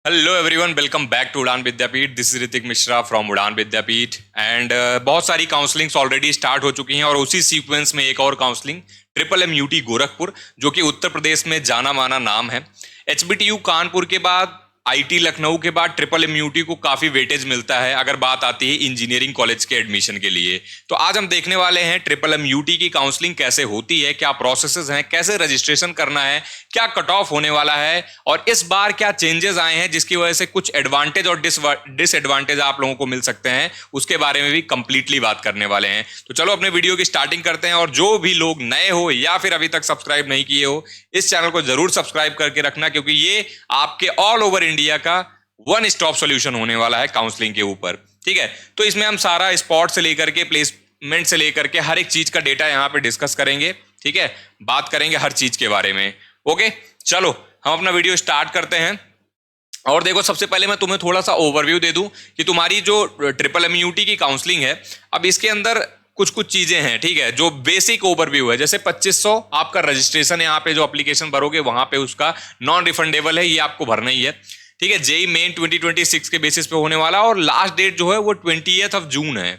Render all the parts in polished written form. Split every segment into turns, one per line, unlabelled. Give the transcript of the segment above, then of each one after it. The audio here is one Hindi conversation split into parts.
Hello everyone, welcome back to Udaan Vidyapeeth. This is Hrithik Mishra from Udaan Vidyapeeth and बहुत सारी काउंसलिंग्स ऑलरेडी स्टार्ट हो चुकी हैं और उसी सीक्वेंस में एक और counselling triple M UT Gorakhpur, जो कि उत्तर प्रदेश में जाना माना नाम है। एचबीटीयू कानपुर के बाद आईटी लखनऊ के बाद ट्रिपल एम यूटी को काफी वेटेज मिलता है अगर बात आती है इंजीनियरिंग कॉलेज के एडमिशन के लिए। तो आज हम देखने वाले हैं ट्रिपल एम यूटी की काउंसलिंग कैसे होती है, क्या प्रोसेसेस हैं, कैसे रजिस्ट्रेशन करना है, क्या कट ऑफ होने वाला है और इस बार क्या चेंजेस आए हैं जिसकी वजह से कुछ एडवांटेज और डिसएडवांटेज आप लोगों को मिल सकते हैं, उसके बारे में भी कंप्लीटली बात करने वाले हैं। तो चलो अपने वीडियो की स्टार्टिंग करते हैं और जो भी लोग नए हो या फिर अभी तक सब्सक्राइब नहीं किए हो, इस चैनल को जरूर सब्सक्राइब करके रखना, क्योंकि ये आपके ऑल ओवर इंडिया का वन स्टॉप सॉल्यूशन होने वाला है काउंसलिंग के ऊपर। ठीक है, तो इसमें हम सारा स्पॉट से लेकर के प्लेसमेंट से लेकर के हर एक चीज का डेटा यहाँ पे डिस्कस करेंगे। ठीक है, बात करेंगे हर चीज के बारे में। ओके, चलो हम अपना वीडियो स्टार्ट करते हैं। और देखो, सबसे पहले मैं तुम्हें थोड़ा सा ओवरव्यू दे दूं कि तुम्हारी जो ट्रिपल एम यूटी की काउंसलिंग है, अब इसके अंदर कुछ चीजें हैं। ठीक है, जो बेसिक ओवरव्यू है, जैसे 2500 आपका रजिस्ट्रेशन है, यहाँ पे जो एप्लीकेशन भरोगे वहां पे उसका नॉन रिफंडेबल है, ये आपको भरना ही है। ठीक है, जेई मेन 2026 के बेसिस पे होने वाला और लास्ट डेट जो है वो 20th ऑफ जून है।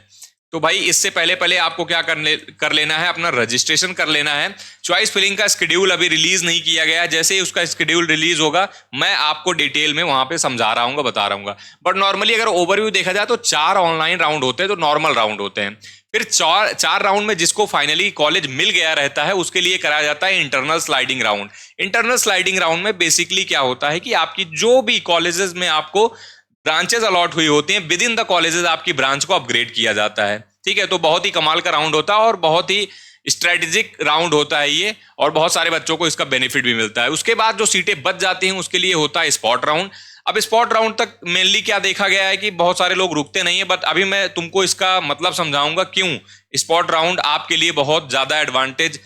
तो भाई इससे पहले पहले आपको क्या कर लेना है, अपना रजिस्ट्रेशन कर लेना है। चॉइस फिलिंग का शेड्यूल अभी रिलीज नहीं किया गया, जैसे ही उसका शेड्यूल रिलीज होगा मैं आपको डिटेल में वहां पे समझा रहा हूँ, बता रहा हूँ। बट नॉर्मली अगर ओवरव्यू देखा जाए तो 4 ऑनलाइन राउंड होते हैं, तो नॉर्मल राउंड होते हैं। फिर चार राउंड में जिसको फाइनली कॉलेज मिल गया रहता है उसके लिए कराया जाता है internal sliding round. Internal sliding round में बेसिकली क्या होता है कि आपकी जो भी कॉलेजेस में आपको ब्रांचेस अलॉट हुई होती हैं, विद इन द कॉलेजेस आपकी ब्रांच को अपग्रेड किया जाता है। ठीक है, तो बहुत ही कमाल का राउंड होता है और बहुत ही स्ट्रेटेजिक राउंड होता है ये, और बहुत सारे बच्चों को इसका बेनिफिट भी मिलता है। उसके बाद जो सीटें बच जाती हैं उसके लिए होता है स्पॉट राउंड। अब स्पॉट राउंड तक मेनली क्या देखा गया है कि बहुत सारे लोग रुकते नहीं है, बट अभी मैं तुमको इसका मतलब समझाऊंगा क्यों स्पॉट राउंड आपके लिए बहुत ज्यादा एडवांटेज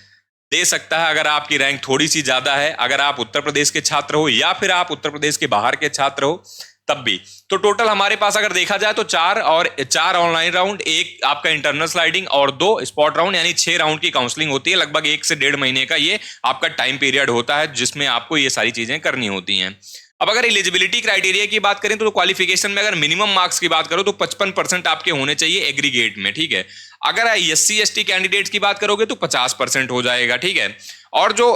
दे सकता है अगर आपकी रैंक थोड़ी सी ज्यादा है, अगर आप उत्तर प्रदेश के छात्र हो या फिर आप उत्तर प्रदेश के बाहर के छात्र हो तब भी। तो टोटल हमारे पास अगर देखा जाए तो 4 ऑनलाइन राउंड, एक आपका इंटरनल स्लाइडिंग और 2 स्पॉट राउंड, यानी 6 राउंड की काउंसलिंग होती है। लगभग 1 से 1.5 महीने का ये आपका टाइम पीरियड होता है जिसमें आपको ये सारी चीजें करनी होती हैं। अब अगर एलिजिबिलिटी क्राइटेरिया की बात करें तो क्वालिफिकेशन में अगर मिनिमम मार्क्स की बात करो तो 55% आपके होने चाहिए एग्रीगेट में। ठीक है, अगर एससी एसटी कैंडिडेट्स की बात करोगे तो 50% हो जाएगा। ठीक है, और जो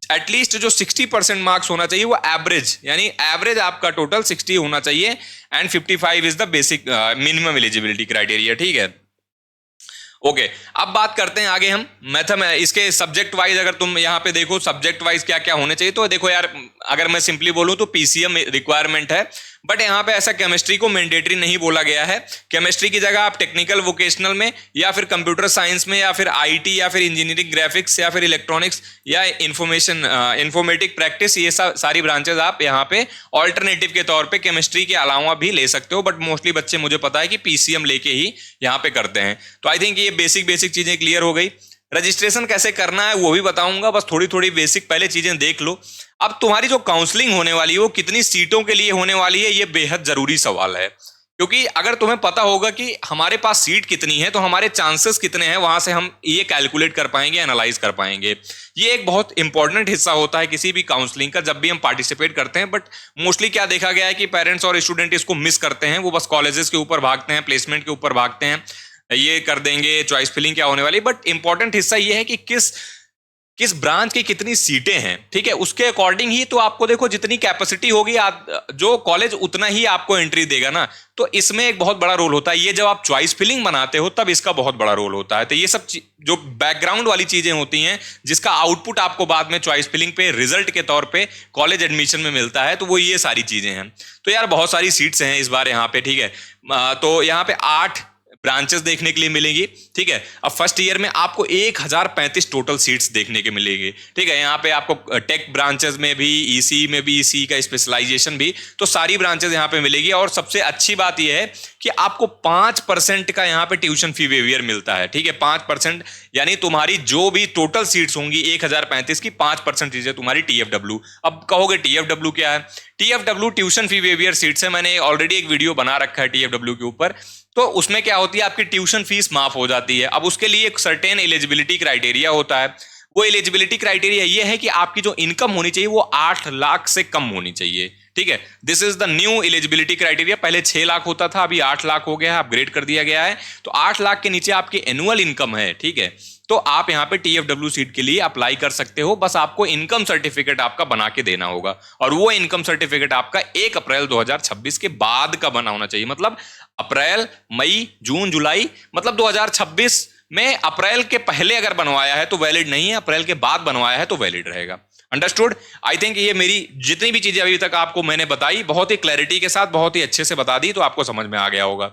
एटलीस्ट जो 60% मार्क्स होना चाहिए वो एवरेज, यानी एवरेज आपका टोटल 60 होना चाहिए and 55 is the basic minimum eligibility criteria. ठीक है, ओके, अब बात करते हैं आगे हम मैथम इसके सब्जेक्ट वाइज। अगर तुम यहाँ पे देखो सब्जेक्ट वाइज क्या क्या होने चाहिए, तो देखो यार, अगर मैं सिंपली बोलूँ तो पीसीएम रिक्वायरमेंट है, बट यहाँ पे ऐसा केमिस्ट्री को मैंडेटरी नहीं बोला गया है। केमिस्ट्री की जगह आप टेक्निकल वोकेशनल में या फिर कंप्यूटर साइंस में या फिर आईटी या फिर इंजीनियरिंग ग्राफिक्स या फिर इलेक्ट्रॉनिक्स या इंफॉर्मेटिक प्रैक्टिस, ये सारी ब्रांचेस आप यहाँ पे ऑल्टरनेटिव के तौर पे केमिस्ट्री के अलावा भी ले सकते हो, बट मोस्टली बच्चे मुझे पता है कि पीसीएम लेके ही यहाँ पे करते हैं। तो आई थिंक ये बेसिक चीजें क्लियर हो गई। रजिस्ट्रेशन कैसे करना है वो भी बताऊंगा, बस थोड़ी थोड़ी बेसिक पहले चीजें देख लो। अब तुम्हारी जो काउंसलिंग होने वाली है वो कितनी सीटों के लिए होने वाली है, ये बेहद जरूरी सवाल है, क्योंकि अगर तुम्हें पता होगा कि हमारे पास सीट कितनी है तो हमारे चांसेस कितने हैं, वहां से हम ये कैलकुलेट कर पाएंगे, एनालाइज कर पाएंगे। ये एक बहुत इंपॉर्टेंट हिस्सा होता है किसी भी काउंसलिंग का जब भी हम पार्टिसिपेट करते हैं। बट मोस्टली क्या देखा गया है कि पेरेंट्स और स्टूडेंट इसको मिस करते हैं, वो बस कॉलेजेस के ऊपर भागते हैं, प्लेसमेंट के ऊपर भागते हैं, ये कर देंगे, चॉइस फिलिंग क्या होने वाली। बट इंपॉर्टेंट हिस्सा ये है कि किस ब्रांच की कितनी सीटें हैं। ठीक है, उसके अकॉर्डिंग ही तो आपको देखो जितनी कैपेसिटी होगी जो कॉलेज उतना ही आपको एंट्री देगा ना। तो इसमें एक बहुत बड़ा रोल होता है, ये जब आप चॉइस फिलिंग बनाते हो तब इसका बहुत बड़ा रोल होता है। तो ये सब जो बैकग्राउंड वाली चीजें होती हैं जिसका आउटपुट आपको बाद में चॉइस फिलिंग पे रिजल्ट के तौर पे कॉलेज एडमिशन में मिलता है, तो वो ये सारी चीजें हैं। तो यार बहुत सारी सीट्स हैं इस बार यहाँ पे। ठीक है, तो यहाँ पे 8 ब्रांचेस देखने के लिए मिलेंगी। ठीक है, अब फर्स्ट ईयर में आपको 1035 टोटल सीट्स देखने के मिलेगी। ठीक है, यहाँ पे आपको टेक ब्रांचेस में भी, ईसी में भी, ईसी का स्पेशलाइजेशन भी, तो सारी ब्रांचेस यहाँ पे मिलेगी। और सबसे अच्छी बात यह है कि आपको 5% का यहाँ पे ट्यूशन फी वेवियर मिलता है। ठीक है, 5%, यानी तुम्हारी जो भी टोटल सीट्स होंगी 1035 की 5% चीजें तुम्हारी टीएफडब्ल्यू। अब कहोगे टीएफडब्ल्यू क्या है? TFW tuition fee waiver seats है, मैंने ऑलरेडी एक वीडियो बना रखा है टीएफडब्ल्यू के ऊपर। तो उसमें क्या होती है, आपकी ट्यूशन फीस माफ हो जाती है। अब उसके लिए एक सर्टेन एलिजिबिलिटी क्राइटेरिया होता है। वो एलिजिबिलिटी क्राइटेरिया ये है कि आपकी जो इनकम होनी चाहिए वो 8 लाख से कम होनी चाहिए। ठीक है। This is the new eligibility criteria. पहले 6 लाख होता था, अभी 8 लाख हो गया है, अपग्रेड कर दिया गया है। तो 8 लाख के नीचे आपकी एनुअल इनकम है, ठीक है, तो आप यहाँ पे TFW सीट के लिए अप्लाई कर सकते हो। बस आपको इनकम सर्टिफिकेट आपका बना के देना होगा, और वो इनकम सर्टिफिकेट आपका 1 अप्रैल 2026 के बाद का बना होना चाहिए। मतलब अप्रैल, मई, जून, जुलाई, मतलब 2026 में अप्रैल के पहले अगर बनवाया है तो वैलिड नहीं है, अप्रैल के बाद बनवाया है तो वैलिड रहेगा। अंडरस्टूड? आई थिंक ये मेरी जितनी भी चीजें अभी तक आपको मैंने बताई बहुत ही क्लैरिटी के साथ, बहुत ही अच्छे से बता दी, तो आपको समझ में आ गया होगा।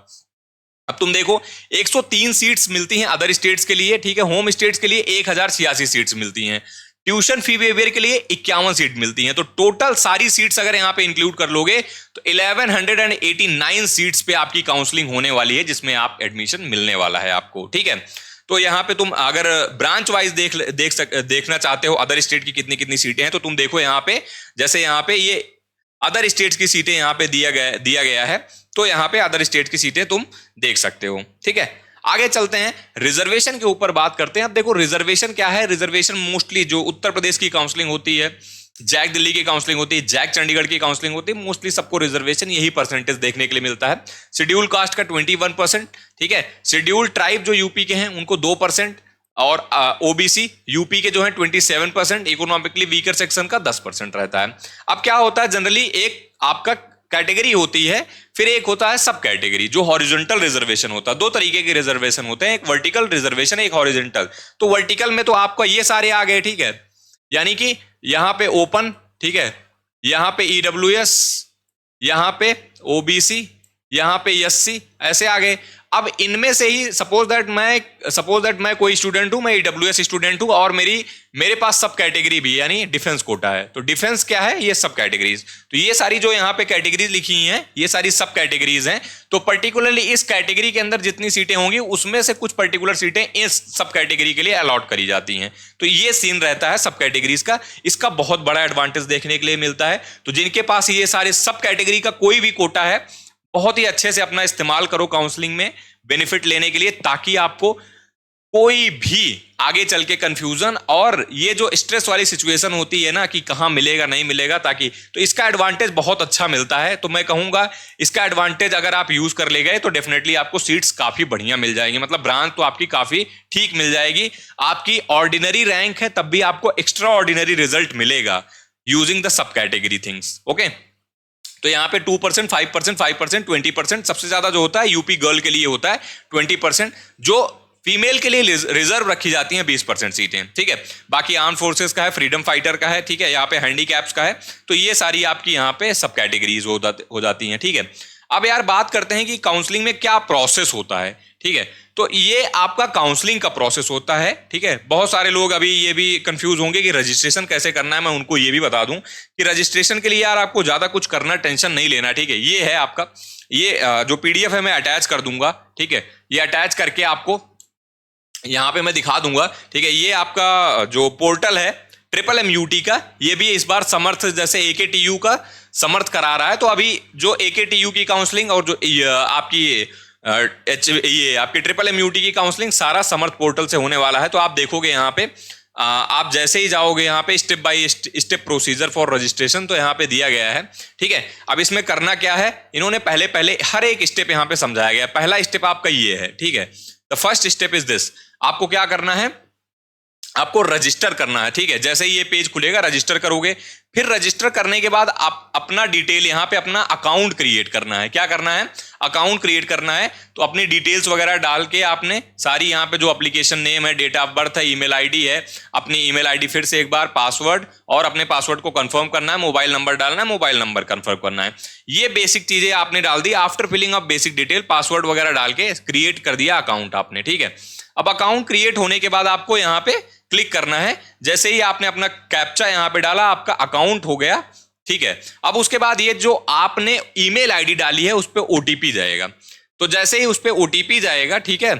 अब तुम देखो 103 सीट्स मिलती हैं अदर स्टेट्स के लिए, ठीक है। होम स्टेट्स के लिए 1086 सीट्स मिलती हैं। ट्यूशन फी वेवियर के लिए 51 सीट मिलती हैं। तो टोटल सारी सीट्स अगर यहां पे इंक्लूड कर लोगे तो 1189 सीट्स पे आपकी काउंसलिंग होने वाली है, जिसमें आप एडमिशन मिलने वाला है आपको, ठीक है। तो यहाँ पे तुम अगर ब्रांच वाइज देखना चाहते हो अदर स्टेट की कितनी कितनी सीटें हैं, तो तुम देखो यहाँ पे, जैसे यहाँ पे ये अदर स्टेट्स की सीटें यहाँ पे दिया गया है, तो यहाँ पे अदर स्टेट की सीटें तुम देख सकते हो, ठीक है। आगे चलते हैं, रिजर्वेशन के ऊपर बात करते हैं। अब देखो रिजर्वेशन क्या है। रिजर्वेशन मोस्टली जो उत्तर प्रदेश की काउंसलिंग होती है, जैक दिल्ली की काउंसलिंग होती है, जैक चंडीगढ़ की काउंसलिंग होती है, मोस्टली सबको रिजर्वेशन यही परसेंटेज देखने के लिए मिलता है। शेड्यूल कास्ट का 21%, ठीक है। शेड्यूल ट्राइब जो यूपी के हैं उनको 2%, और ओबीसी यूपी के जो है 27%, इकोनॉमिकली वीकर सेक्शन का 10% रहता है। अब क्या होता है, जनरली एक आपका कैटेगरी होती है, फिर एक होता है सब कैटेगरी, जो हॉरिजॉन्टल रिजर्वेशन होता है। 2 तरीके के रिजर्वेशन होते हैं, एक वर्टिकल रिजर्वेशन, एक हॉरिजॉन्टल। तो वर्टिकल में तो आपका ये सारे आ गए, ठीक है, यानी कि यहां पे ओपन, ठीक है, यहां पे ईडब्ल्यूएस, यहां पे ओबीसी, यहां पे एससी, ऐसे आ गए। अब इनमें से ही सपोज दैट मैं कोई स्टूडेंट हूं, मैं ईडब्ल्यूएस स्टूडेंट हूं, और मेरे पास सब कैटेगरी भी है, यानी डिफेंस कोटा है। तो डिफेंस क्या है, ये सब कैटेगरीज। तो ये सारी जो यहाँ पे कैटेगरीज लिखी हैं, ये सारी सब कैटेगरीज हैं। तो पर्टिकुलरली इस कैटेगरी के अंदर जितनी सीटें होंगी उसमें से कुछ पर्टिकुलर सीटें इस सब कैटेगरी के लिए अलॉट करी जाती हैं। तो ये सीन रहता है सब कैटेगरीज का। इसका बहुत बड़ा एडवांटेज देखने के लिए मिलता है। तो जिनके पास ये सारे सब कैटेगरी का कोई भी कोटा है, बहुत ही अच्छे से अपना इस्तेमाल करो काउंसलिंग में बेनिफिट लेने के लिए, ताकि आपको कोई भी आगे चल के कंफ्यूजन और ये जो स्ट्रेस वाली सिचुएशन होती है ना कि कहां मिलेगा नहीं मिलेगा, ताकि तो इसका एडवांटेज बहुत अच्छा मिलता है। तो मैं कहूंगा इसका एडवांटेज अगर आप यूज कर ले गए तो डेफिनेटली आपको सीट्स काफी बढ़िया मिल जाएंगी। मतलब ब्रांच तो आपकी काफी ठीक मिल जाएगी। आपकी ऑर्डिनरी रैंक है तब भी आपको एक्स्ट्रा ऑर्डिनरी रिजल्ट मिलेगा using the sub category things, okay. तो यहाँ पे 2%, 5%, 5%, 20%, सबसे ज्यादा जो होता है यूपी गर्ल के लिए होता है 20%, जो फीमेल के लिए रिजर्व रखी जाती हैं 20% सीटें, ठीक है। बाकी आर्म फोर्सेस का है, फ्रीडम फाइटर का है, ठीक है, यहाँ पे हैंडीकैप्स का है। तो ये सारी आपकी यहाँ पे सब कैटेगरीज हो जाती हैं, ठीक है। अब यार बात करते हैं कि काउंसलिंग में क्या प्रोसेस होता है, ठीक है। तो ये आपका काउंसलिंग का प्रोसेस होता है, ठीक है। बहुत सारे लोग अभी ये भी कंफ्यूज होंगे कि रजिस्ट्रेशन कैसे करना है। मैं उनको ये भी बता दूं कि रजिस्ट्रेशन के लिए यार आपको ज्यादा कुछ करना, टेंशन नहीं लेना, ठीक है। ये है आपका, ये जो PDF है मैं अटैच कर दूंगा, ठीक है। ये अटैच करके आपको यहाँ पे मैं दिखा दूंगा, ठीक है। ये आपका जो पोर्टल है MMUT का, ये भी इस बार समर्थ जैसे AKTU का समर्थ करा रहा है। तो अभी जो AKTU की काउंसलिंग और जो आपकी ये आपकी MMUT की काउंसलिंग सारा समर्थ पोर्टल से होने वाला है। तो आप देखोगे यहाँ पे आप जैसे ही जाओगे यहाँ पे step by step procedure for registration, तो यहाँ पे दिया गया है, ठीक है। अब इसमें करना क्या है, इन्होंने पहले हर एक स्टेप यहाँ पे समझाया गया। पहला स्टेप आपका ये है, ठीक है। The first step is this, आपको क्या करना है, आपको रजिस्टर करना है, ठीक है। जैसे ही ये पेज खुलेगा रजिस्टर करोगे, फिर रजिस्टर करने के बाद आप अपना डिटेल यहाँ पे अपना अकाउंट क्रिएट करना है। क्या करना है, अकाउंट क्रिएट करना है। तो अपनी डिटेल्स वगैरह डाल के आपने सारी यहाँ पे जो एप्लीकेशन नेम है, डेट ऑफ बर्थ है, ईमेल आईडी है, अपनी ईमेल आईडी फिर से एक बार पासवर्ड, और अपने पासवर्ड को कंफर्म करना है, मोबाइल नंबर डालना है, मोबाइल नंबर कंफर्म करना है। ये बेसिक चीजें आपने डाल दी। After filling up basic detail, password वगैरह डाल के क्रिएट कर दिया अकाउंट आपने, ठीक है। अब अकाउंट क्रिएट होने के बाद आपको यहाँ पे क्लिक करना है। जैसे ही आपने अपना कैप्चा यहाँ पे डाला, आपका अकाउंट हो गया, ठीक है। अब उसके बाद ये जो आपने ईमेल आईडी डाली है उस पे OTP जाएगा। तो जैसे ही उस पे OTP जाएगा, ठीक है,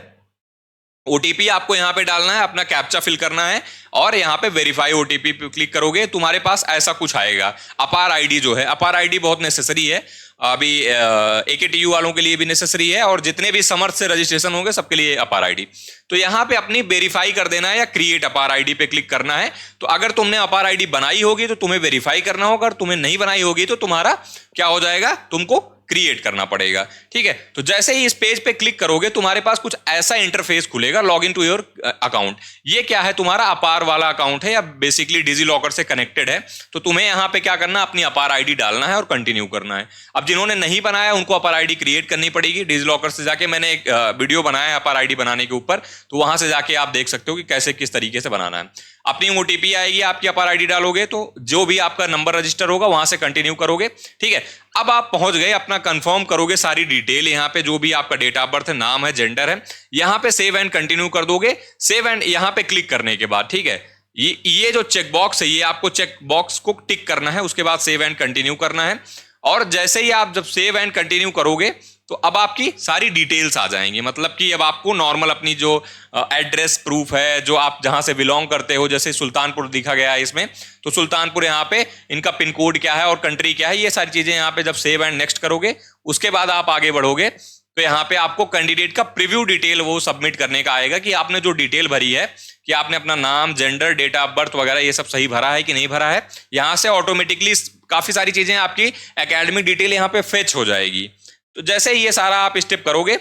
ओटीपी आपको यहाँ पे डालना है, अपना कैप्चा फिल करना है और यहाँ पे वेरीफाई ओटीपी पे क्लिक करोगे, तुम्हारे पास ऐसा कुछ आएगा। अपार आईडी जो है, अपार आईडी बहुत नेसेसरी है, अभी एकेटीयू वालों के लिए भी नेसेसरी है और जितने भी समर्थ से रजिस्ट्रेशन होंगे सबके लिए अपार आईडी। तो यहाँ पे अपनी वेरीफाई कर देना है या क्रिएट अपार आईडी पे क्लिक करना है। तो अगर तुमने अपार आईडी बनाई होगी तो तुम्हें वेरीफाई करना होगा, अगर तुम्हें नहीं बनाई होगी तो तुम्हारा क्या हो जाएगा, तुमको क्रिएट करना पड़ेगा। ठीक है, तो जैसे ही इस पेज पे क्लिक करोगे तुम्हारे पास कुछ ऐसा इंटरफेस खुलेगा, log in to your account. ये क्या है, तुम्हारा अपार वाला अकाउंट है या बेसिकली डिजी लॉकर से कनेक्टेड है। तो तुम्हें यहाँ पे क्या करना, अपनी अपार आईडी डालना है और कंटिन्यू करना है। अब जिन्होंने नहीं बनाया उनको अपार आईडी क्रिएट करनी पड़ेगी डिजी लॉकर से जाके। मैंने एक वीडियो बनाया है अपार आईडी बनाने के ऊपर, तो वहां से जाके आप देख सकते हो कि कैसे किस तरीके से बनाना है। अपनी ओटीपी आएगी, आपकी अपार आईडी डालोगे तो जो भी आपका नंबर रजिस्टर होगा वहां से कंटिन्यू करोगे। ठीक है, अब आप पहुंच गए, अपना कंफर्म करोगे सारी डिटेल, यहाँ पे जो भी आपका डेट ऑफ बर्थ है, नाम है, जेंडर है, यहाँ पे सेव एंड कंटिन्यू कर दोगे। सेव एंड यहाँ पे क्लिक करने के बाद, ठीक है, ये जो चेक बॉक्स है ये आपको चेक बॉक्स को टिक करना है, उसके बाद सेव एंड कंटिन्यू करना है। और जैसे ही आप जब सेव एंड कंटिन्यू करोगे तो अब आपकी सारी डिटेल्स आ जाएंगी। मतलब कि अब आपको नॉर्मल अपनी जो एड्रेस प्रूफ है, जो आप जहां से बिलोंग करते हो, जैसे सुल्तानपुर दिखा गया है इसमें, तो सुल्तानपुर यहाँ पे इनका पिन कोड क्या है और कंट्री क्या है, ये सारी चीजें यहाँ पे जब सेव एंड नेक्स्ट करोगे उसके बाद आप आगे बढ़ोगे तो यहाँ पे आपको कैंडिडेट का प्रीव्यू डिटेल वो सबमिट करने का आएगा कि आपने जो डिटेल भरी है, कि आपने अपना नाम, जेंडर, डेट ऑफ बर्थ वगैरह ये सब सही भरा है कि नहीं भरा है। यहाँ से ऑटोमेटिकली काफी सारी चीजें आपकी एकेडमिक डिटेल यहाँ पे फेच हो जाएगी। तो जैसे ही ये सारा आप स्टेप करोगे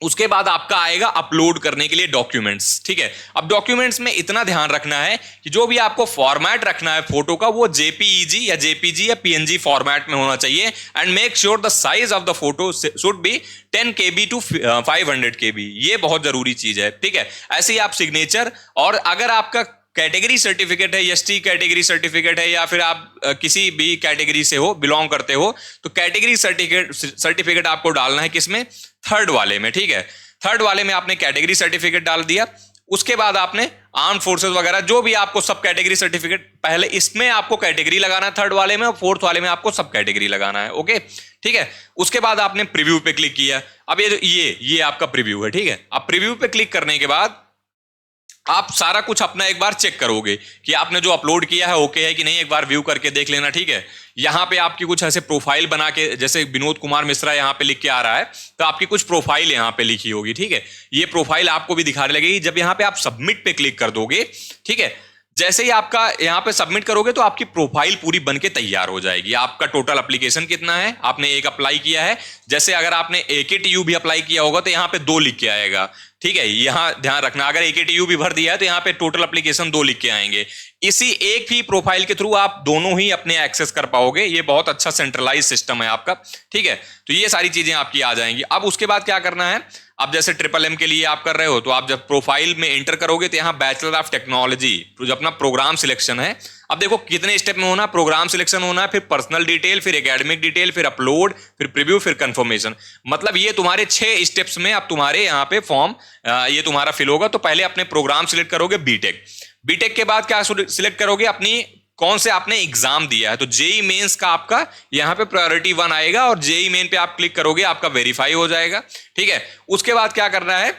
उसके बाद आपका आएगा अपलोड करने के लिए डॉक्यूमेंट्स। ठीक है, अब डॉक्यूमेंट्स में इतना ध्यान रखना है कि जो भी आपको फॉर्मेट रखना है फोटो का वो जेपीईजी या जेपीजी या पीएनजी फॉर्मेट में होना चाहिए। And make sure the size of the photo should be 10 KB to 500 KB, ये बहुत जरूरी चीज है। ठीक है, ऐसे ही आप सिग्नेचर, और अगर आपका कैटेगरी सर्टिफिकेट है, एसटी कैटेगरी सर्टिफिकेट है या फिर आप किसी भी कैटेगरी से हो, बिलोंग करते हो, तो कैटेगरी सर्टिफिकेट आपको डालना है किसमें, थर्ड वाले में। ठीक है, थर्ड वाले में आपने कैटेगरी सर्टिफिकेट डाल दिया। उसके बाद आपने आर्म फोर्सेस वगैरह जो भी आपको सब कैटेगरी सर्टिफिकेट, पहले इसमें आपको कैटेगरी लगाना है थर्ड वाले में, और फोर्थ वाले में आपको सब कैटेगरी लगाना है। ओके, ठीक है, उसके बाद आपने प्रीव्यू पे क्लिक किया। अब ये आपका प्रीव्यू है। ठीक है, अब प्रीव्यू पे क्लिक करने के बाद आप सारा कुछ अपना एक बार चेक करोगे कि आपने जो अपलोड किया है ओके है कि नहीं, एक बार व्यू करके देख लेना। ठीक है, यहाँ पे आपकी कुछ ऐसे प्रोफाइल बना के, जैसे विनोद कुमार मिश्रा यहाँ पे लिख के आ रहा है, तो आपकी कुछ प्रोफाइल यहाँ पे लिखी होगी। ठीक है, ये प्रोफाइल आपको भी दिखाने लगेगी जब यहाँ पे आप सबमिट पे क्लिक कर दोगे। ठीक है, जैसे ही आपका यहाँ पे सबमिट करोगे तो आपकी प्रोफाइल पूरी बनके तैयार हो जाएगी। आपका टोटल एप्लीकेशन कितना है, आपने एक अप्लाई किया है, जैसे अगर आपने एकेटीयू भी अप्लाई किया होगा तो यहाँ पे 2 लिख के आएगा। ठीक है, यहां ध्यान रखना, अगर एकेटीयू भी भर दिया है तो यहाँ पे टोटल एप्लीकेशन 2 लिख के आएंगे। इसी एक ही प्रोफाइल के थ्रू आप दोनों ही अपने एक्सेस कर पाओगे। ये बहुत अच्छा सेंट्रलाइज सिस्टम है आपका। ठीक है, तो ये सारी चीजें आपकी आ जाएंगी। अब उसके बाद क्या करना है, अब जैसे ट्रिपल M के लिए आप कर रहे हो तो आप जब प्रोफाइल में एंटर करोगे तो यहाँ बैचलर ऑफ टेक्नोलॉजी, जो अपना प्रोग्राम सिलेक्शन है, अब देखो कितने स्टेप में होना, प्रोग्राम सिलेक्शन होना है, फिर पर्सनल डिटेल, फिर एकेडमिक डिटेल, फिर अपलोड, फिर प्रीव्यू, फिर कंफर्मेशन। मतलब ये तुम्हारे 6 स्टेप्स में अब तुम्हारे यहाँ पे फॉर्म ये तुम्हारा फिल होगा। तो पहले अपने प्रोग्राम सिलेक्ट करोगे, बीटेक के बाद क्या सिलेक्ट करोगे, अपनी कौन से आपने एग्जाम दिया है। तो जेई मेंस का आपका यहाँ पे प्रायोरिटी 1 आएगा और जेई मेन पे आप क्लिक करोगे, आपका वेरीफाई हो जाएगा। ठीक है, उसके बाद क्या करना है,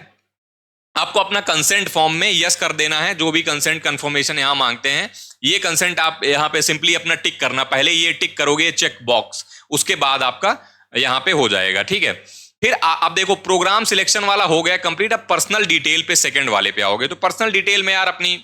आपको अपना कंसेंट फॉर्म में यस कर देना है। जो भी कंसेंट कंफर्मेशन यहाँ मांगते हैं, ये कंसेंट आप यहाँ पे सिंपली अपना टिक करना, पहले ये टिक करोगे चेक बॉक्स, उसके बाद आपका यहाँ पे हो जाएगा। ठीक है, फिर आप देखो प्रोग्राम सिलेक्शन वाला हो गया कंप्लीट। अब पर्सनल डिटेल पे सेकंड वाले पे आओगे, तो पर्सनल डिटेल में यार अपनी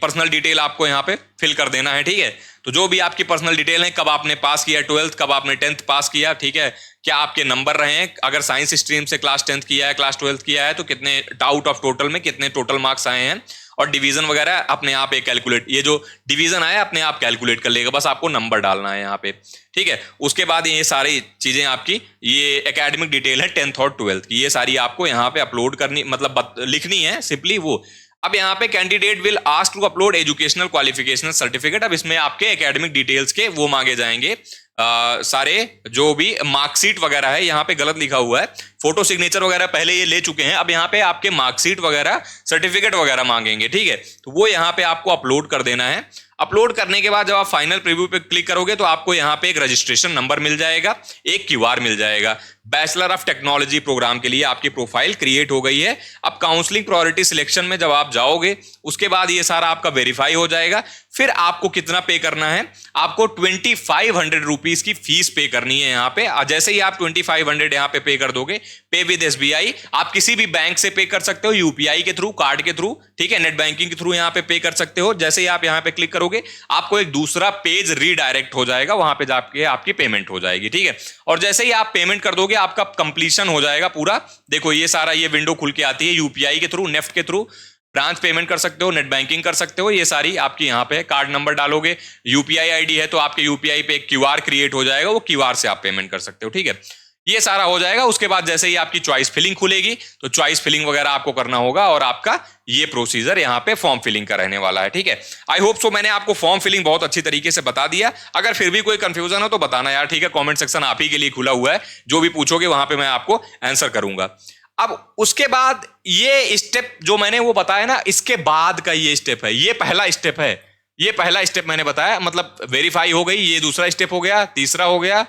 पर्सनल डिटेल आपको यहाँ पे फिल कर देना है। ठीक है, तो जो भी आपकी पर्सनल डिटेल है, कब आपने पास किया 12th, कब आपने 10th पास किया, ठीक है, क्या आपके नंबर रहे हैं, अगर साइंस स्ट्रीम से क्लास 10th किया है, क्लास 12th किया है, तो कितने आउट ऑफ टोटल में कितने टोटल मार्क्स आए हैं, और डिवीजन वगैरह अपने आप एक कैलकुलेट, ये जो डिवीजन आया अपने आप कैलकुलेट कर लेगा, बस आपको नंबर डालना है यहाँ पे। ठीक है, उसके बाद ये सारी चीजें आपकी, ये एकेडमिक डिटेल है 10th और 12th की, ये सारी आपको यहाँ पे अपलोड करनी, मतलब लिखनी है सिंपली वो। अब यहाँ पे candidate will ask to upload educational qualification certificate. अब इसमें आपके एकेडमिक डिटेल्स के वो मांगे जाएंगे, सारे जो भी मार्कशीट वगैरह है, यहाँ पे गलत लिखा हुआ है, फोटो सिग्नेचर वगैरह पहले ये ले चुके हैं, अब यहाँ पे आपके मार्कशीट वगैरह सर्टिफिकेट वगैरह मांगेंगे, ठीक है। तो वो यहाँ पे आपको अपलोड कर देना है। अपलोड करने के बाद जब आप फाइनल प्रीव्यू पे क्लिक करोगे तो आपको यहाँ पे एक रजिस्ट्रेशन नंबर मिल जाएगा, एक क्यूआर मिल जाएगा। बैचलर ऑफ टेक्नोलॉजी प्रोग्राम के लिए आपकी प्रोफाइल क्रिएट हो गई है। अब काउंसलिंग प्रायोरिटी सिलेक्शन में जब आप जाओगे उसके बाद ये सारा आपका वेरीफाई हो जाएगा। फिर आपको कितना पे करना है, आपको 2500 रुपीज की फीस पे करनी है यहाँ पे। जैसे ही आप 2500 यहाँ पे कर दोगे, पे विद एसबीआई, आप किसी भी बैंक से पे कर सकते हो, यूपीआई के थ्रू, कार्ड के थ्रू, ठीक है, नेट बैंकिंग के थ्रू यहाँ पे कर सकते हो। जैसे ही आप यहाँ पे क्लिक करोगे आपको एक दूसरा पेज रीडायरेक्ट हो जाएगा, वहां पे जाके आपकी पेमेंट हो जाएगी, ठीक है। और जैसे ही आप पेमेंट कर दोगे आपका कंप्लीशन हो जाएगा पूरा। देखो ये सारा ये विंडो खुल के आती है, यूपीआई के थ्रू, नेफ्ट के थ्रू ब्रांच पेमेंट कर सकते हो, नेट बैंकिंग कर सकते हो, ये सारी आपकी यहाँ पे। कार्ड नंबर डालोगे, यूपीआई आईडी है तो आपके यूपीआई पे एक क्यूआर क्रिएट हो जाएगा, वो क्यूआर से आप पेमेंट कर सकते हो, ठीक है। ये सारा हो जाएगा। उसके बाद जैसे ही आपकी चॉइस फिलिंग खुलेगी तो चॉइस फिलिंग वगैरह आपको करना होगा और आपका ये प्रोसीजर यहाँ पे फॉर्म फिलिंग का रहने वाला है, ठीक है। आई होप सो मैंने आपको फॉर्म फिलिंग बहुत अच्छी तरीके से बता दिया। अगर फिर भी कोई कंफ्यूजन हो तो बताना यार, ठीक है। कमेंट सेक्शन आप ही के लिए खुला हुआ है, जो भी पूछोगे वहां पे मैं आपको आंसर करूंगा। अब उसके बाद ये स्टेप जो मैंने वो बताया ना, इसके बाद का ये स्टेप है, ये पहला स्टेप है। ये पहला स्टेप मैंने बताया, मतलब वेरीफाई हो गई, ये दूसरा स्टेप हो गया, तीसरा हो गया,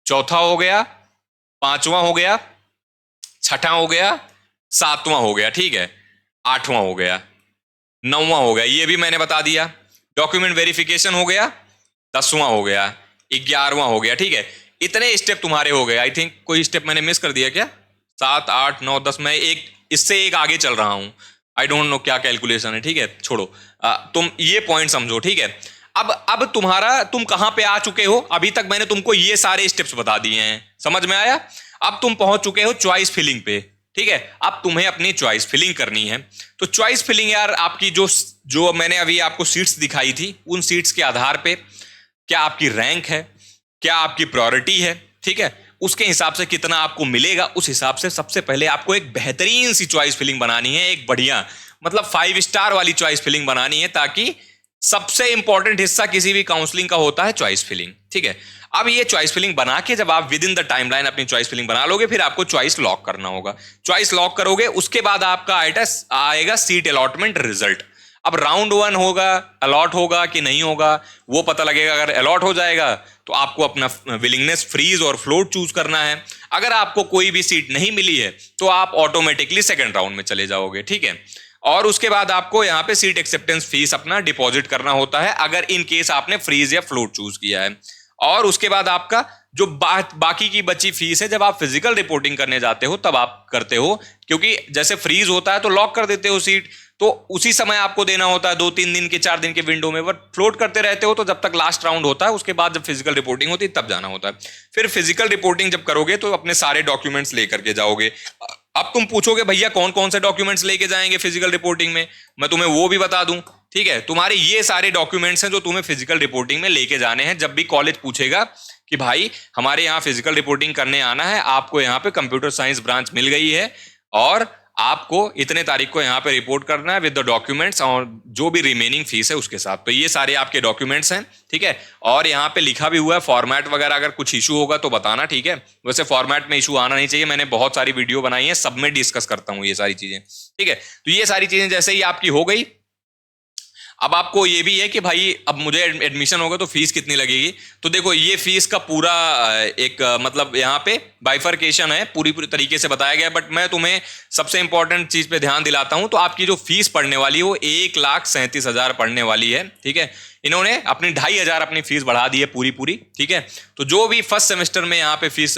चौथा हो गया, पांचवा हो गया, छठा हो गया, सातवां हो गया, ठीक है, आठवां हो गया, नौवां हो गया, ये भी मैंने बता दिया। डॉक्यूमेंट वेरिफिकेशन हो गया, 10वां हो गया, 11वां हो गया, ठीक है। इतने स्टेप तुम्हारे हो गए। आई थिंक कोई स्टेप मैंने मिस कर दिया क्या? 7, 8, 9, 10, मैं एक इससे एक आगे चल रहा हूं। आई डोंट नो क्या कैलकुलेशन है, ठीक है, छोड़ो। तुम ये पॉइंट समझो, ठीक है। अब तुम कहां पे आ चुके हो? अभी तक मैंने तुमको ये सारे स्टेप्स बता दिए हैं, समझ में आया? अब तुम पहुंच चुके हो चॉइस फिलिंग पे, ठीक है। अब तुम्हें अपनी चॉइस फिलिंग करनी है। तो चॉइस फिलिंग यार आपकी जो मैंने अभी आपको सीट्स दिखाई थी, उन सीट्स के आधार पे क्या आपकी रैंक है, क्या आपकी प्रायोरिटी है, ठीक है, उसके हिसाब से कितना आपको मिलेगा, उस हिसाब से सबसे पहले आपको एक बेहतरीन सी चॉइस फिलिंग बनानी है, एक बढ़िया मतलब 5 स्टार वाली चॉइस फिलिंग बनानी है, ताकि सबसे इंपॉर्टेंट हिस्सा किसी भी काउंसलिंग का होता है चॉइस फिलिंग, ठीक है। अब ये चॉइस फिलिंग बना के जब आप विद इन द टाइमलाइन अपनी चॉइस फिलिंग बना लोगे, फिर आपको चॉइस लॉक करना होगा। चॉइस लॉक करोगे, उसके बाद आपका आएगा सीट अलॉटमेंट रिजल्ट। अब राउंड 1 होगा, अलॉट होगा कि नहीं होगा वो पता लगेगा। अगर अलॉट हो जाएगा तो आपको अपना विलिंगनेस फ्रीज और फ्लोट चूज करना है। अगर आपको कोई भी सीट नहीं मिली है तो आप ऑटोमेटिकली सेकंड राउंड में चले जाओगे, ठीक है। और उसके बाद आपको यहाँ पे सीट एक्सेप्टेंस फीस अपना डिपॉजिट करना होता है, अगर इन केस आपने फ्रीज या फ्लोट चूज किया है। और उसके बाद आपका जो बाकी की बची फीस है, जब आप फिजिकल रिपोर्टिंग करने जाते हो तब आप करते हो, क्योंकि जैसे फ्रीज होता है तो लॉक कर देते हो सीट, तो उसी समय आपको देना होता है 2-3 दिन के 4 दिन के विंडो में। बट फ्लोट करते रहते हो तो जब तक लास्ट राउंड होता है, उसके बाद जब फिजिकल रिपोर्टिंग होती है तब जाना होता है। फिर फिजिकल रिपोर्टिंग जब करोगे तो अपने सारे डॉक्यूमेंट्स लेकर के जाओगे। अब तुम पूछोगे भैया कौन कौन से डॉक्यूमेंट्स लेके जाएंगे फिजिकल रिपोर्टिंग में, मैं तुम्हें वो भी बता दूं, ठीक है। तुम्हारे ये सारे डॉक्यूमेंट्स हैं जो तुम्हें फिजिकल रिपोर्टिंग में लेके जाने हैं। जब भी कॉलेज पूछेगा कि भाई हमारे यहाँ फिजिकल रिपोर्टिंग करने आना है, आपको यहाँ पे कंप्यूटर साइंस ब्रांच मिल गई है और आपको इतने तारीख को यहाँ पे रिपोर्ट करना है विद द डॉक्यूमेंट्स और जो भी रिमेनिंग फीस है उसके साथ। तो ये सारे आपके डॉक्यूमेंट्स हैं, ठीक है। और यहाँ पे लिखा भी हुआ है फॉर्मेट वगैरह, अगर कुछ इशू होगा तो बताना, ठीक है। वैसे फॉर्मेट में इशू आना नहीं चाहिए, मैंने बहुत सारी वीडियो बनाई है, सब में डिस्कस करता हूँ ये सारी चीजें, ठीक है। तो ये सारी चीजें जैसे ही आपकी हो गई, अब आपको ये भी है कि भाई अब मुझे एडमिशन होगा तो फीस कितनी लगेगी। तो देखो ये फीस का पूरा एक मतलब यहाँ पे बाइफरकेशन है, पूरी तरीके से बताया गया। बट मैं तुम्हें सबसे इंपॉर्टेंट चीज पे ध्यान दिलाता हूँ। तो आपकी जो फीस पड़ने वाली है वो 1,37,000 पड़ने वाली है, ठीक है। इन्होंने अपनी 2,500 अपनी फीस बढ़ा दी है पूरी, ठीक है। तो जो भी फर्स्ट सेमेस्टर में यहाँ पे फीस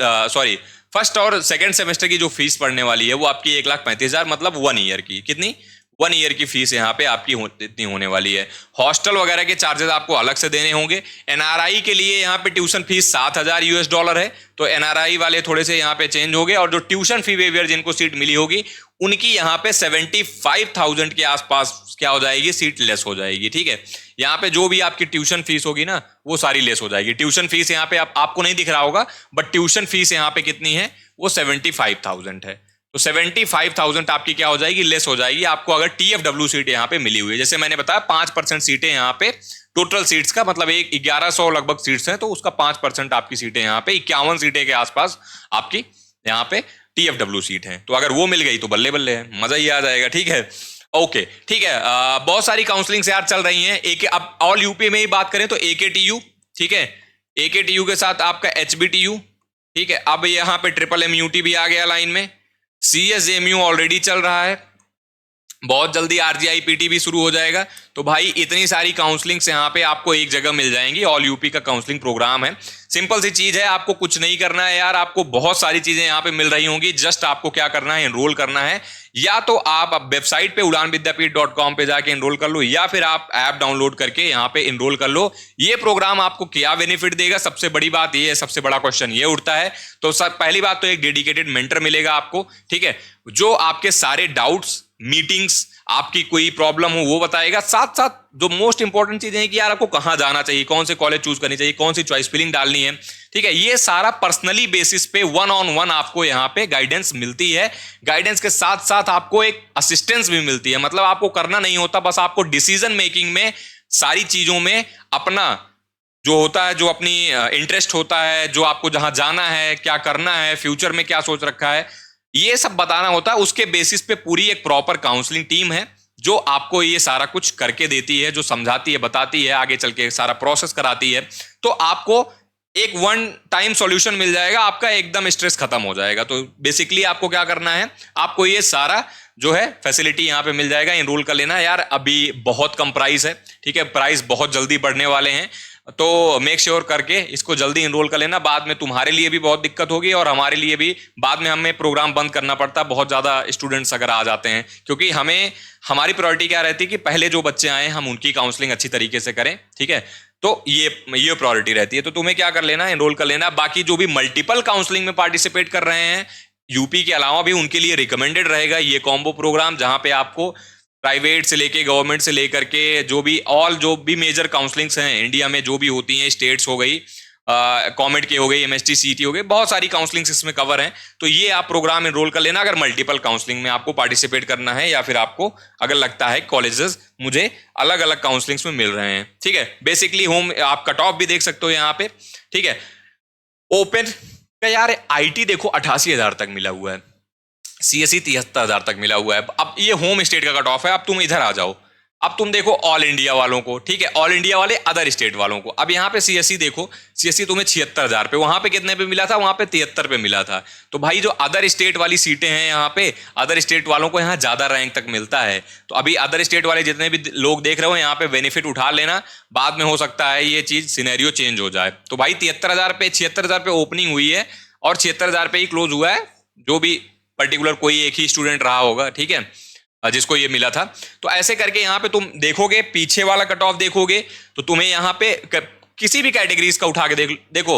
फर्स्ट और सेकेंड सेमेस्टर की जो फीस पड़ने वाली है वो आपकी 1,35,000, मतलब 1 ईयर की, कितनी 1 ईयर की फीस यहाँ पे आपकी इतनी होने वाली है। हॉस्टल वगैरह के चार्जेस आपको अलग से देने होंगे। एनआरआई के लिए यहाँ पे ट्यूशन फीस $7,000 है, तो एनआरआई वाले थोड़े से यहाँ पे चेंज हो गए। और जो ट्यूशन फी वेवियर जिनको सीट मिली होगी उनकी यहाँ पे 75,000 के आसपास क्या हो जाएगी, सीट लेस हो जाएगी, ठीक है। यहाँ पे जो भी आपकी ट्यूशन फीस होगी ना वो सारी लेस हो जाएगी। ट्यूशन फीस यहाँ पे आपको नहीं दिख रहा होगा, बट ट्यूशन फीस यहाँ पे कितनी है, वो 75,000 है। तो 75,000 आपकी क्या हो जाएगी, लेस हो जाएगी। आपको अगर TFW सीट यहाँ पे मिली हुई है, जैसे मैंने बताया 5% सीटें यहाँ पे टोटल सीट्स का, मतलब एक 1100 लगभग सीट्स हैं, तो उसका 5% आपकी सीटें यहाँ पे 51 सीटें के आसपास आपकी यहाँ पे TFW सीट है। तो अगर वो मिल गई तो बल्ले बल्ले है, मजा ही आ जाएगा। ठीक है, ओके ठीक है। बहुत सारी काउंसलिंग यार चल रही हैं। एक अब ऑल यूपी में ही बात करें तो AKTU, ठीक है, AKTU के साथ आपका HBTU, ठीक है। अब यहाँ पे MMMUT भी आ गया लाइन में। CSJMU ऑलरेडी चल रहा है, बहुत जल्दी RGIPT भी शुरू हो जाएगा। तो भाई इतनी सारी काउंसलिंग्स यहाँ पे आपको एक जगह मिल जाएंगी। ऑल यूपी का काउंसलिंग प्रोग्राम है, सिंपल सी चीज है, आपको कुछ नहीं करना है यार, आपको बहुत सारी चीजें यहाँ पे मिल रही होंगी। जस्ट आपको क्या करना है, एनरोल करना है। या तो आप वेबसाइट पे udanvidyapit.com पे जाके एनरोल कर लो, या फिर आप ऐप डाउनलोड करके यहाँ पे एनरोल कर लो। ये प्रोग्राम आपको क्या बेनिफिट देगा, सबसे बड़ी बात ये है, सबसे बड़ा क्वेश्चन ये उठता है। तो सर पहली बात तो एक डेडिकेटेड मेंटर मिलेगा आपको, ठीक है, जो आपके सारे डाउट्स, मीटिंग्स, आपकी कोई प्रॉब्लम हो वो बताएगा। साथ साथ जो मोस्ट इंपॉर्टेंट चीजें हैं कि यार आपको कहां जाना चाहिए, कौन से कॉलेज चूज करनी चाहिए, कौन सी चॉइस फिलिंग डालनी है, ठीक है, ये सारा पर्सनली बेसिस पे 1-on-1 आपको यहाँ पे गाइडेंस मिलती है। गाइडेंस के साथ साथ आपको एक असिस्टेंस भी मिलती है, मतलब आपको करना नहीं होता, बस आपको डिसीजन मेकिंग में सारी चीजों में अपना जो होता है, जो अपनी इंटरेस्ट होता है, जो आपको जहां जाना है, क्या करना है, फ्यूचर में क्या सोच रखा है, ये सब बताना होता है। उसके बेसिस पे पूरी एक प्रॉपर काउंसलिंग टीम है जो आपको ये सारा कुछ करके देती है, जो समझाती है, बताती है, आगे चल के सारा प्रोसेस कराती है। तो आपको एक वन टाइम सॉल्यूशन मिल जाएगा, आपका एकदम स्ट्रेस खत्म हो जाएगा। तो बेसिकली आपको क्या करना है, आपको ये सारा जो है फैसिलिटी यहाँ पे मिल जाएगा। एनरोल कर लेना यार, अभी बहुत कम प्राइस है, ठीक है, प्राइस बहुत जल्दी बढ़ने वाले हैं, तो मेक श्योर करके इसको जल्दी एनरोल कर लेना। बाद में तुम्हारे लिए भी बहुत दिक्कत होगी और हमारे लिए भी, बाद में हमें प्रोग्राम बंद करना पड़ता है बहुत ज़्यादा स्टूडेंट्स अगर आ जाते हैं, क्योंकि हमें, हमारी प्रायोरिटी क्या रहती है कि पहले जो बच्चे आए हम उनकी काउंसलिंग अच्छी तरीके से करें, ठीक है, तो ये प्रायोरिटी रहती है। तो तुम्हें क्या कर लेना, एनरोल कर लेना। बाकी जो भी मल्टीपल काउंसलिंग में पार्टिसिपेट कर रहे हैं यूपी के अलावा भी, उनके लिए रिकमेंडेड रहेगा ये कॉम्बो प्रोग्राम, जहां पे आपको प्राइवेट से लेके गवर्नमेंट से लेकर के जो भी मेजर काउंसलिंग्स हैं इंडिया में जो भी होती हैं, स्टेट्स हो गई, कॉमेड की हो गई, MST CET हो गई, बहुत सारी काउंसलिंग्स इसमें कवर हैं। तो ये आप प्रोग्राम एनरोल कर लेना अगर मल्टीपल काउंसलिंग में आपको पार्टिसिपेट करना है, या फिर आपको अगर लगता है कॉलेजेस मुझे अलग अलग काउंसलिंग्स में मिल रहे हैं, ठीक है। बेसिकली होम आप कट ऑफ भी देख सकते हो यहाँ पे, ठीक है। ओपन का यार IT देखो 88,000 तक मिला हुआ है, CSE 73,000 तक मिला हुआ है। अब ये होम स्टेट का कट ऑफ है। अब तुम इधर आ जाओ, अब तुम देखो ऑल इंडिया वालों को, ठीक है, ऑल इंडिया वाले अदर स्टेट वालों को। अब यहाँ पे CSE देखो, CSE तुम्हें 76,000 पे, वहां पे कितने पे मिला था, वहां पे 73 पे मिला था। तो भाई जो अदर स्टेट वाली सीटें हैं यहाँ पे, अदर स्टेट वालों को यहाँ ज्यादा रैंक तक मिलता है। तो अभी अदर स्टेट वाले जितने भी लोग देख रहे हो यहाँ पे बेनिफिट उठा लेना, बाद में हो सकता है ये चीज सिनेरियो चेंज हो जाए। तो भाई 73,000 पे, 76,000 पे ओपनिंग हुई है और 76,000 पे ही क्लोज हुआ है, जो भी पर्टिकुलर कोई एक ही स्टूडेंट रहा होगा, ठीक है, जिसको ये मिला था। तो ऐसे करके यहाँ पे तुम देखोगे, पीछे वाला कट ऑफ देखोगे, तो तुम्हें यहाँ पे किसी भी कैटेगरीज का उठा के देखो,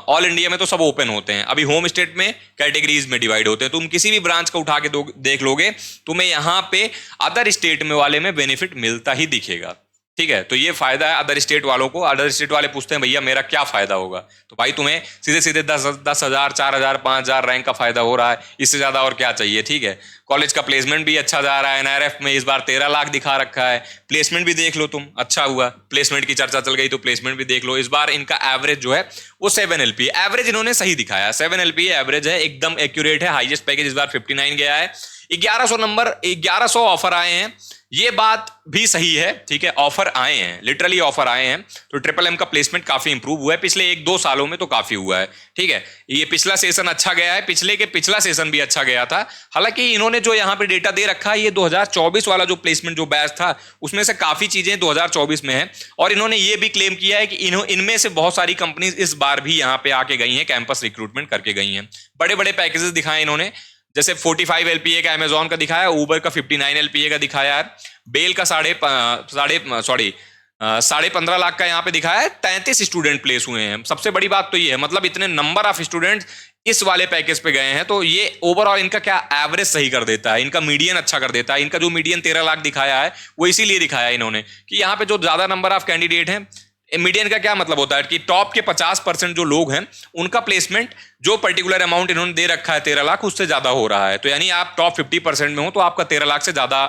ऑल इंडिया में तो सब ओपन होते हैं, अभी होम स्टेट में कैटेगरीज में डिवाइड होते हैं। तुम किसी भी ब्रांच का उठा के देख लोगे, तुम्हें यहाँ पे अदर स्टेट में वाले में बेनिफिट मिलता ही दिखेगा, ठीक है। तो ये फायदा है अदर स्टेट वालों को। अदर स्टेट वाले पूछते हैं भैया मेरा क्या फायदा होगा, तो भाई तुम्हें सीधे सीधे 10,000, 4,000, 5,000 रैंक का फायदा हो रहा है, इससे ज्यादा और क्या चाहिए, ठीक है। कॉलेज का प्लेसमेंट भी अच्छा जा रहा है, NRF में इस बार 13 लाख दिखा रखा है। प्लेसमेंट भी देख लो तुम, अच्छा हुआ, प्लेसमेंट की चर्चा चल गई तो प्लेसमेंट भी देख लो। इस बार इनका एवरेज जो है वो 7 LPA एवरेज इन्होंने सही दिखाया, 7 LPA एवरेज है, एकदम एक्यूरेट है। हाईएस्ट पैकेज इस बार 59 गया है। 1100 नंबर, 1100 ऑफर आए हैं, ये बात भी सही है, ठीक है, ऑफर आए हैं, लिटरली ऑफर आए हैं। तो MMM का प्लेसमेंट काफी इंप्रूव हुआ है पिछले 1-2 सालों में, तो काफी हुआ है, ठीक है। ये पिछला सेशन अच्छा गया है, पिछला सेशन भी अच्छा गया था। हालांकि इन्होंने जो यहाँ पे डेटा दे रखा है, ये 2024 वाला जो प्लेसमेंट जो बैच था उसमें से काफी चीजें 2024 में है। और इन्होंने ये भी क्लेम किया है कि इनमें से बहुत सारी कंपनीज इस बार भी यहाँ पे आके गई हैं, कैंपस रिक्रूटमेंट करके गई हैं। बड़े बड़े पैकेजेस दिखाए इन्होंने, जैसे 45 LPA का अमेजॉन का दिखाया, उबर का 59 LPA का दिखाया है, बेल का 15.5 लाख का यहाँ पे दिखाया है। 33 स्टूडेंट प्लेस हुए हैं। सबसे बड़ी बात तो ये है, मतलब इतने नंबर ऑफ स्टूडेंट्स इस वाले पैकेज पे गए हैं, तो ये ओवरऑल इनका क्या एवरेज सही कर देता है, इनका मीडियन अच्छा कर देता है। इनका जो मीडियन 13 लाख दिखाया है वो इसीलिए दिखाया है इन्होंने कि यहाँ पे जो ज्यादा नंबर ऑफ कैंडिडेट हैं, मीडियन का क्या मतलब होता है कि टॉप के 50% जो लोग हैं उनका प्लेसमेंट जो पर्टिकुलर अमाउंट इन्होंने दे रखा है 13 लाख, उससे ज्यादा हो रहा है। तो यानी आप टॉप 50% में हो तो आपका 13 लाख से ज्यादा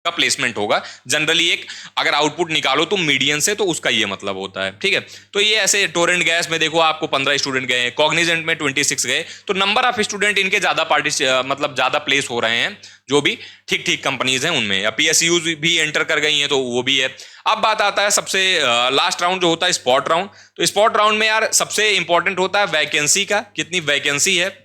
का प्लेसमेंट होगा। जनरली एक अगर आउटपुट निकालो तुम मीडियन से, तो उसका ये मतलब होता है, ठीक है। तो ये ऐसे टोरेंट गैस में देखो आपको 15 स्टूडेंट गए, कॉग्निजेंट में 26 गए, तो नंबर ऑफ स्टूडेंट इनके ज्यादा मतलब ज्यादा प्लेस हो रहे हैं, जो भी ठीक ठीक कंपनीज हैं उनमें, या पीएसयू भी एंटर कर गई हैं तो वो भी है। अब बात आता है सबसे लास्ट राउंड जो होता है स्पॉट राउंड। तो स्पॉट राउंड में यार सबसे इंपॉर्टेंट होता है वैकेंसी का, कितनी वैकेंसी है,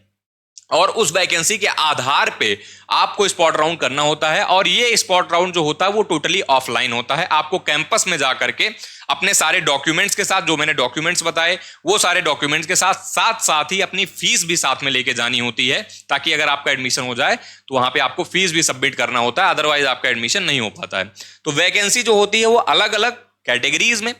और उस वैकेंसी के आधार पे आपको स्पॉट राउंड करना होता है। और ये स्पॉट राउंड जो होता है वो टोटली ऑफलाइन होता है। आपको कैंपस में जाकर के अपने सारे डॉक्यूमेंट्स के साथ, जो मैंने डॉक्यूमेंट्स बताए वो सारे डॉक्यूमेंट्स के साथ साथ ही अपनी फीस भी साथ में लेके जानी होती है, ताकि अगर आपका एडमिशन हो जाए तो वहां पे आपको फीस भी सबमिट करना होता है, अदरवाइज आपका एडमिशन नहीं हो पाता है। तो वैकेंसी जो होती है वो अलग अलग कैटेगरीज में,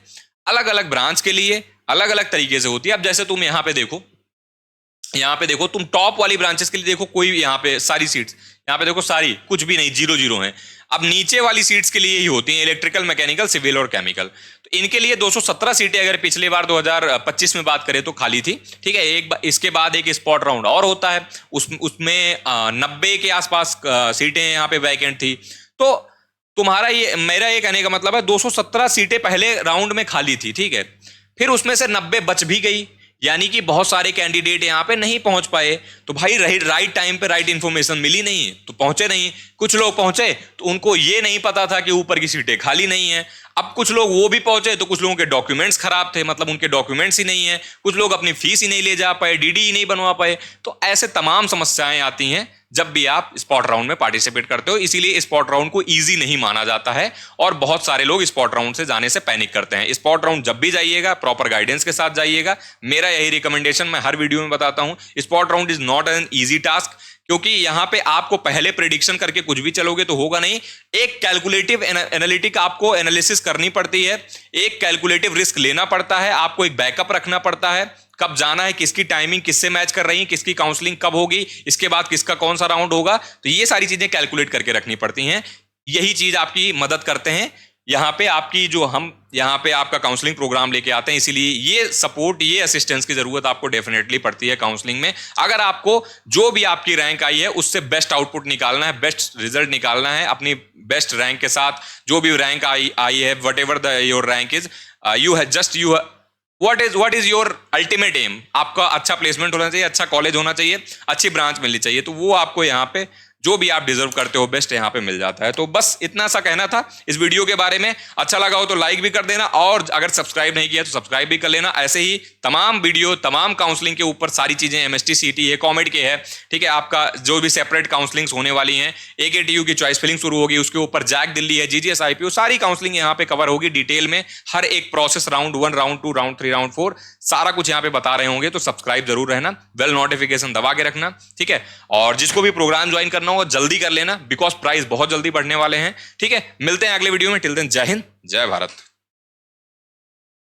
अलग अलग ब्रांच के लिए अलग अलग तरीके से होती है। अब जैसे तुम यहाँ पे देखो तुम टॉप वाली ब्रांचेस के लिए देखो, कोई यहाँ पे सारी सीट्स यहाँ पे देखो सारी कुछ भी नहीं, 0 हैं। अब नीचे वाली सीट्स के लिए ही होती हैं इलेक्ट्रिकल, मैकेनिकल, सिविल और केमिकल। तो इनके लिए 217 सीटें अगर पिछले बार 2025 में बात करें तो खाली थी, ठीक है। इसके बाद एक स्पॉट राउंड और होता है, उसमें 90 के आसपास सीटें यहाँ पे वैकेंट थी। तो तुम्हारा ये, मेरा ये कहने का मतलब है 217 सीटें पहले राउंड में खाली थी, ठीक है। फिर उसमें से 90 बच भी गई, यानी कि बहुत सारे कैंडिडेट यहाँ पे नहीं पहुंच पाए। तो भाई राइट टाइम पे राइट इंफॉर्मेशन मिली नहीं तो पहुंचे नहीं। कुछ लोग पहुंचे तो उनको ये नहीं पता था कि ऊपर की सीटें खाली नहीं है। अब कुछ लोग वो भी पहुंचे तो कुछ लोगों के डॉक्यूमेंट्स खराब थे, मतलब उनके डॉक्यूमेंट्स ही नहीं है। कुछ लोग अपनी फीस ही नहीं ले जा पाए, डीडी ही नहीं बनवा पाए। तो ऐसे तमाम समस्याएं आती हैं जब भी आप स्पॉट राउंड में पार्टिसिपेट करते हो। इसीलिए स्पॉट राउंड को इजी नहीं माना जाता है और बहुत सारे लोग स्पॉट राउंड से जाने से पैनिक करते हैं। स्पॉट राउंड जब भी जाइएगा प्रॉपर गाइडेंस के साथ जाइएगा, मेरा यही रिकमेंडेशन मैं हर वीडियो में बताता हूं। Spot round is not an easy task, क्योंकि यहां पे आपको पहले प्रेडिक्शन करके कुछ भी चलोगे तो होगा नहीं। एक कैलकुलेटिव एनालिटिक आपको एनालिसिस करनी पड़ती है, एक कैलकुलेटिव रिस्क लेना पड़ता है, आपको एक बैकअप रखना पड़ता है, कब जाना है, किसकी टाइमिंग किससे मैच कर रही है, किसकी काउंसलिंग कब होगी, इसके बाद किसका कौन सा राउंड होगा। तो ये सारी चीजें कैलकुलेट करके रखनी पड़ती हैं। यही चीज आपकी मदद करते हैं यहाँ पे, आपकी जो हम यहाँ पे आपका काउंसलिंग प्रोग्राम लेके आते हैं। इसीलिए ये सपोर्ट, ये असिस्टेंस की जरूरत आपको डेफिनेटली पड़ती है काउंसलिंग में। अगर आपको जो भी आपकी रैंक आई है उससे बेस्ट आउटपुट निकालना है, बेस्ट रिजल्ट निकालना है, अपनी बेस्ट रैंक के साथ जो भी रैंक आई है, what ever your rank is, what is your ultimate aim. आपका अच्छा प्लेसमेंट होना चाहिए, अच्छा कॉलेज होना चाहिए, अच्छी ब्रांच मिलनी चाहिए। तो वो आपको यहाँ पे जो भी आप डिजर्व करते हो बेस्ट यहाँ पे मिल जाता है। तो बस इतना सा कहना था इस वीडियो के बारे में। अच्छा लगा हो तो लाइक भी कर देना, और अगर सब्सक्राइब नहीं किया तो सब्सक्राइब भी कर लेना। ऐसे ही तमाम वीडियो, तमाम काउंसलिंग के ऊपर सारी चीजें, एमएसटी, सीटी है, कॉमेड के है, ठीक है। आपका जो भी सेपरेट काउंसलिंग्स होने वाली हैं, AKTU की चॉइस फिलिंग शुरू होगी, उसके ऊपर जैक दिल्ली है, GGS IPO, सारी काउंसलिंग यहाँ पे कवर होगी डिटेल में। हर एक process, round 1, round 2, round 3, round 4, सारा कुछ यहाँ पे बता रहे होंगे। तो सब्सक्राइब जरूर रहना, बेल नोटिफिकेशन दबा के रखना, ठीक है। और जिसको भी प्रोग्राम ज्वाइन करना हो जल्दी कर लेना, बिकॉज प्राइस बहुत जल्दी बढ़ने वाले हैं, ठीक है। मिलते हैं अगले वीडियो में। टिल देन जय हिंद, जय भारत।